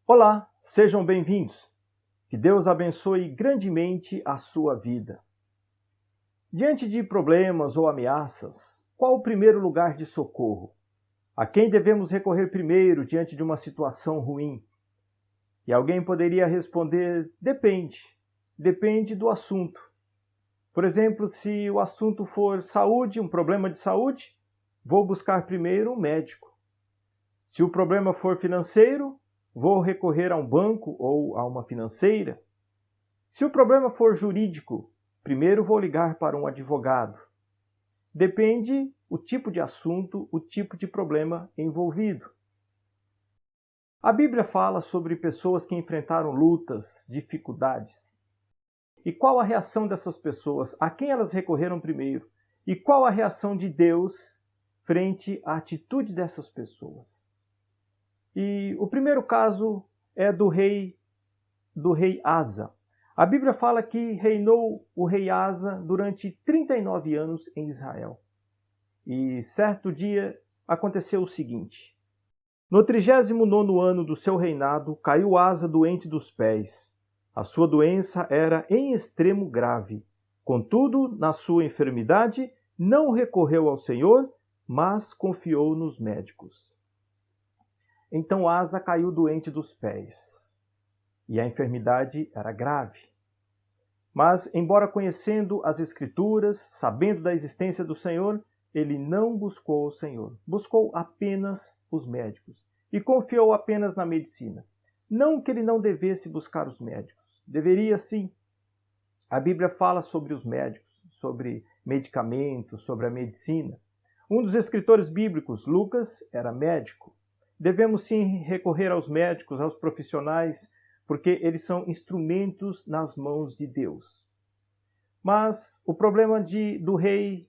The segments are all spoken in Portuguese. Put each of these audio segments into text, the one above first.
Olá, sejam bem-vindos. Que Deus abençoe grandemente a sua vida. Diante de problemas ou ameaças, qual o primeiro lugar de socorro? A quem devemos recorrer primeiro diante de uma situação ruim? E alguém poderia responder: depende. Depende do assunto. Por exemplo, se o assunto for saúde, um problema de saúde, vou buscar primeiro um médico. Se o problema for financeiro, vou recorrer a um banco ou a uma financeira. Se o problema for jurídico, primeiro vou ligar para um advogado. Depende o tipo de assunto, o tipo de problema envolvido. A Bíblia fala sobre pessoas que enfrentaram lutas, dificuldades. E qual a reação dessas pessoas? A quem elas recorreram primeiro? E qual a reação de Deus frente à atitude dessas pessoas? E o primeiro caso é do rei Asa. A Bíblia fala que reinou o rei Asa durante 39 anos em Israel. E certo dia aconteceu o seguinte: no 39º ano do seu reinado, caiu Asa doente dos pés. A sua doença era em extremo grave. Contudo, na sua enfermidade, não recorreu ao Senhor, mas confiou nos médicos. Então Asa caiu doente dos pés, e a enfermidade era grave. Mas, embora conhecendo as Escrituras, sabendo da existência do Senhor, ele não buscou o Senhor. Buscou apenas os médicos e confiou apenas na medicina. Não que ele não devesse buscar os médicos. Deveria sim. A Bíblia fala sobre os médicos, sobre medicamentos, sobre a medicina. Um dos escritores bíblicos, Lucas, era médico. Devemos sim recorrer aos médicos, aos profissionais, porque eles são instrumentos nas mãos de Deus. Mas o problema do rei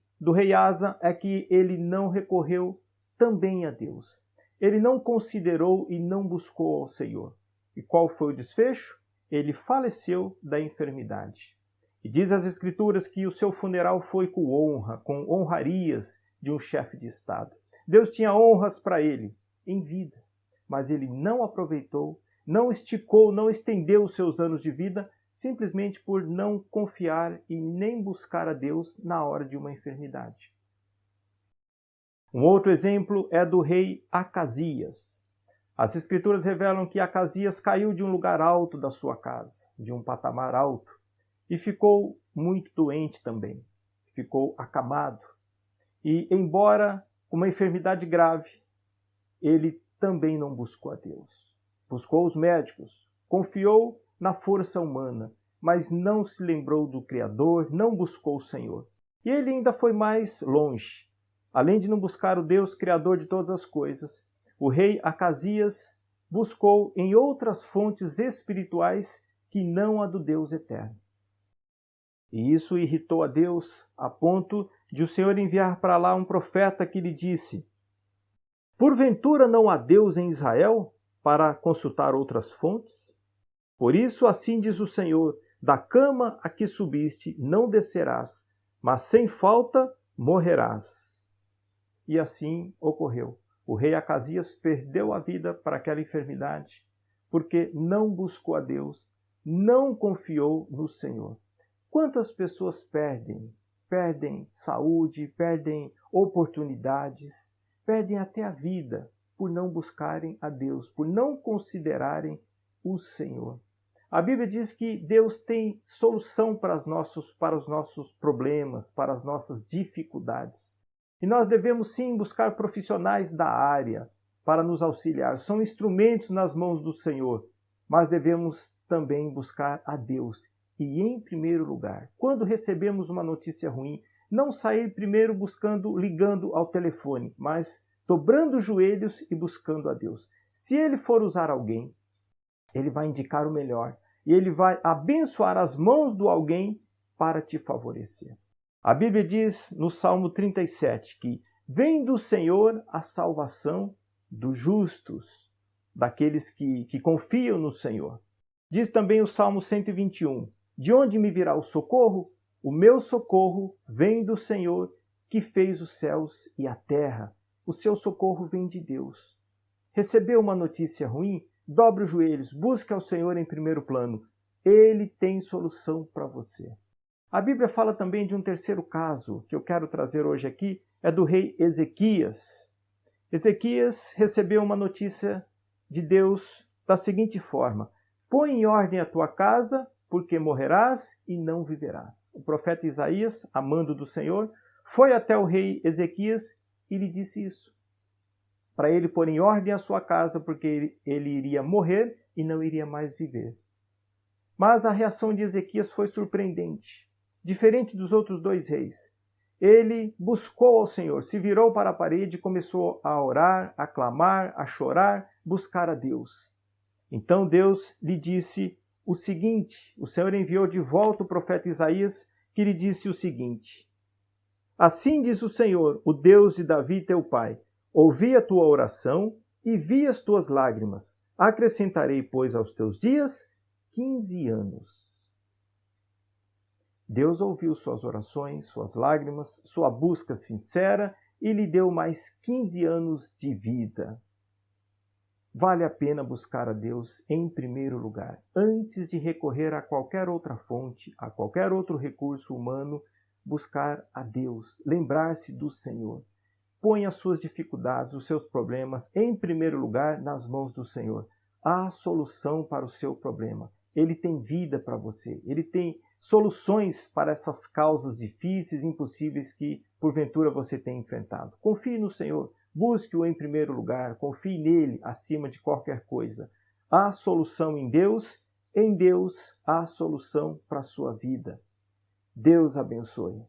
Asa é que ele não recorreu também a Deus. Ele não considerou e não buscou ao Senhor. E qual foi o desfecho? Ele faleceu da enfermidade. E diz as Escrituras que o seu funeral foi com honra, com honrarias de um chefe de Estado. Deus tinha honras para ele em vida, mas ele não aproveitou, não esticou, não estendeu os seus anos de vida, simplesmente por não confiar e nem buscar a Deus na hora de uma enfermidade. Um outro exemplo é do rei Acasias. As Escrituras revelam que Acasias caiu de um lugar alto da sua casa, de um patamar alto, e ficou muito doente também, ficou acamado. E, embora uma enfermidade grave, ele também não buscou a Deus. Buscou os médicos, confiou na força humana, mas não se lembrou do Criador, não buscou o Senhor. E ele ainda foi mais longe. Além de não buscar o Deus Criador de todas as coisas, o rei Acasias buscou em outras fontes espirituais que não a do Deus eterno. E isso irritou a Deus a ponto de o Senhor enviar para lá um profeta que lhe disse: porventura não há Deus em Israel para consultar outras fontes? Por isso assim diz o Senhor: da cama a que subiste não descerás, mas sem falta morrerás. E assim ocorreu. O rei Acasias perdeu a vida para aquela enfermidade, porque não buscou a Deus, não confiou no Senhor. Quantas pessoas perdem saúde, perdem oportunidades, perdem até a vida por não buscarem a Deus, por não considerarem o Senhor. A Bíblia diz que Deus tem solução para os nossos problemas, para as nossas dificuldades. E nós devemos sim buscar profissionais da área para nos auxiliar. São instrumentos nas mãos do Senhor, mas devemos também buscar a Deus. E em primeiro lugar, quando recebemos uma notícia ruim, não sair primeiro ligando ao telefone, mas dobrando os joelhos e buscando a Deus. Se ele for usar alguém, ele vai indicar o melhor e ele vai abençoar as mãos do alguém para te favorecer. A Bíblia diz no Salmo 37 que vem do Senhor a salvação dos justos, daqueles que confiam no Senhor. Diz também o Salmo 121, de onde me virá o socorro? O meu socorro vem do Senhor, que fez os céus e a terra. O seu socorro vem de Deus. Recebeu uma notícia ruim? dobre os joelhos, busque ao Senhor em primeiro plano. Ele tem solução para você. A Bíblia fala também de um terceiro caso que eu quero trazer hoje aqui, é do rei Ezequias. Ezequias recebeu uma notícia de Deus da seguinte forma: põe em ordem a tua casa, porque morrerás e não viverás. O profeta Isaías, amando do Senhor, foi até o rei Ezequias e lhe disse isso, para ele pôr em ordem a sua casa, porque ele iria morrer e não iria mais viver. Mas a reação de Ezequias foi surpreendente. Diferente dos outros dois reis, ele buscou ao Senhor, se virou para a parede e começou a orar, a clamar, a chorar, buscar a Deus. Então Deus lhe disse o seguinte, o Senhor enviou de volta o profeta Isaías, que lhe disse o seguinte: assim diz o Senhor, o Deus de Davi teu pai, ouvi a tua oração e vi as tuas lágrimas. Acrescentarei, pois, aos teus dias 15 anos. Deus ouviu suas orações, suas lágrimas, sua busca sincera e lhe deu mais 15 anos de vida. Vale a pena buscar a Deus em primeiro lugar, antes de recorrer a qualquer outra fonte, a qualquer outro recurso humano, buscar a Deus, lembrar-se do Senhor. Põe as suas dificuldades, os seus problemas, em primeiro lugar, nas mãos do Senhor. Há solução para o seu problema. Ele tem vida para você. Ele tem soluções para essas causas difíceis, impossíveis que, porventura, você tem enfrentado. Confie no Senhor. Busque-o em primeiro lugar. Confie nele acima de qualquer coisa. Há solução em Deus há solução para a sua vida. Deus abençoe.